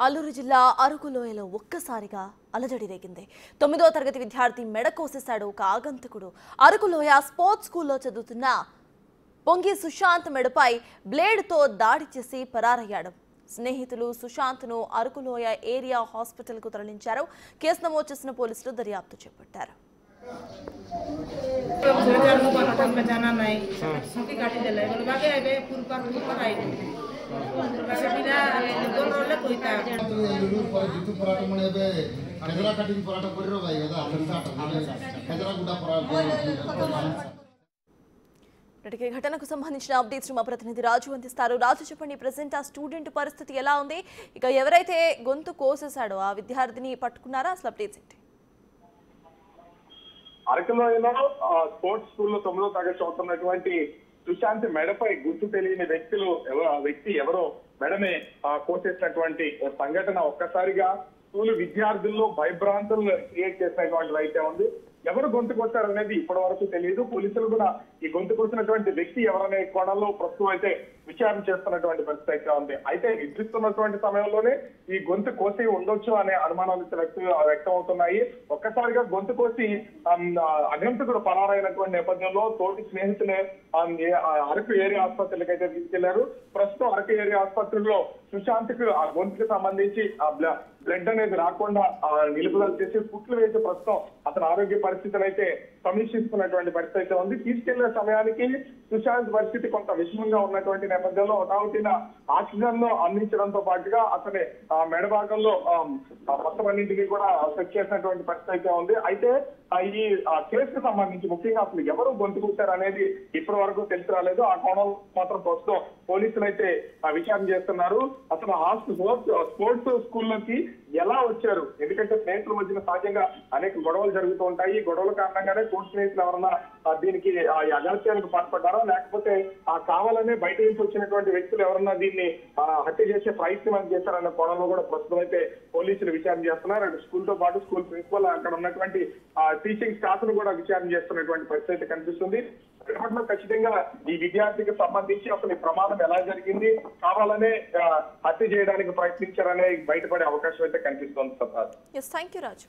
అల్లూరు జిల్లా అరకులోయలో ఒక్కసారిగా అలజడి రేగింది. 9వ తరగతి విద్యార్థి మెడ కోసేశాడు ఒక ఆగంతకుడు. అరకులోయ స్పోర్ట్స్ స్కూల్లో చదువుతున్న పొంగి సుశాంత్ మెడపై బ్లేడ్తో దాడి చేసి పరారయ్యాడు. స్నేహితులు సుశాంత్ను అరకులోయ ఏరియా హాస్పిటల్కు తరలించారు. కేసు నమోదు చేసిన పోలీసులు దర్యాప్తు చేపట్టారు. ఘటనకు సంబంధించిన అప్డేట్స్ మా ప్రతినిధి రాజు అందిస్తారు. రాజు, చెప్పండి, ప్రెసెంట్ ఆ స్టూడెంట్ పరిస్థితి ఎలా ఉంది? ఇక ఎవరైతే గొంతు కోసేశాడో ఆ విద్యార్థిని పట్టుకున్నారా? అసలు అప్డేట్స్ ఏంటి? అరకులోయలో స్పోర్ట్స్ స్కూల్లో 9వ తరగతి చదువుతున్నటువంటి సుశాంత్ మెడపై గుర్తు తెలియని వ్యక్తి ఎవరో మెడని కోసేసినటువంటి సంఘటన ఒక్కసారిగా స్కూల్ విద్యార్థుల్లో భయభ్రాంతులు క్రియేట్ చేసినటువంటిది అయితే ఉంది. ఎవరు గొంతు కొట్టారనేది ఇప్పటి వరకు తెలియదు. పోలీసులు కూడా ఈ గొంతు కోసినటువంటి వ్యక్తి ఎవరనే కోణంలో ప్రస్తుతం అయితే విచారణ చేస్తున్నటువంటి పరిస్థితి అయితే ఉంది. అయితే నిద్రిస్తున్నటువంటి సమయంలోనే ఈ గొంతు కోసి ఉండొచ్చు అనే అనుమానాలు వ్యక్తం అవుతున్నాయి. ఒక్కసారిగా గొంతు కోసి అగంతకుడు పరారైనటువంటి నేపథ్యంలో తోటి స్నేహితులే అరకు ఏరియా ఆసుపత్రికి అయితే తీసుకెళ్లారు. ప్రస్తుతం అరకు ఏరియా ఆసుపత్రిలో సుశాంత్ కు ఆ గొంతుకు సంబంధించి ఆ బ్లడ్ అనేది రాకుండా నిలుపుదల చేసి కుట్లు వేసి ప్రస్తుతం అతని ఆరోగ్య పరిస్థితులు అయితే సమీక్షిస్తున్నటువంటి పరిస్థితి అయితే ఉంది. తీసుకెళ్లే సమయానికి సుశాంత్ పరిస్థితి కొంత విషమంగా ఉన్నటువంటి నేపథ్యంలో ఒకటిన ఆక్సిజన్ ను అందించడంతో పాటుగా అతని మెడ భాగంలో మొత్తం అన్నింటినీ కూడా చెక్ చేసినటువంటి పరిస్థితి అయితే ఉంది. అయితే ఈ కేసుకు సంబంధించి ముఖ్యంగా అసలు ఎవరు గొంతు కూర్చారు అనేది ఇప్పటి వరకు తెలిసి రాలేదు. ఆ కోణంలో మాత్రం ప్రస్తుతం పోలీసులు అయితే విచారణ చేస్తున్నారు. అసలు స్పోర్ట్స్ స్కూల్లోకి ఎలా వచ్చారు? ఎందుకంటే స్నేహితుల మధ్యన సహజంగా అనేక గొడవలు జరుగుతూ ఉంటాయి. ఈ గొడవల కారణంగానే తోటి స్నేహితులు ఎవరన్నా దీనికి అగత్యానికి పాల్పడ్డారా, లేకపోతే కావాలనే బయట నుంచి వచ్చినటువంటి వ్యక్తులు ఎవరన్నా దీన్ని హత్య చేసే ప్రయత్నం చేశారన్న కోణంలో కూడా ప్రస్తుతం అయితే పోలీసులు విచారణ చేస్తున్నారు. అటు స్కూల్ తో పాటు స్కూల్ ప్రిన్సిపల్, అక్కడ ఉన్నటువంటి టీచింగ్ స్టాఫ్ ను కూడా విచారణ చేస్తున్నటువంటి పరిస్థితి అయితే కనిపిస్తుంది. ఖచ్చితంగా ఈ విద్యార్థికి సంబంధించి అసలు ఈ ప్రమాదం ఎలా జరిగింది, కావాలనే హత్య చేయడానికి ప్రయత్నించారనే బయటపడే అవకాశం అయితే కనిపిస్తుంది. Thank you Raju.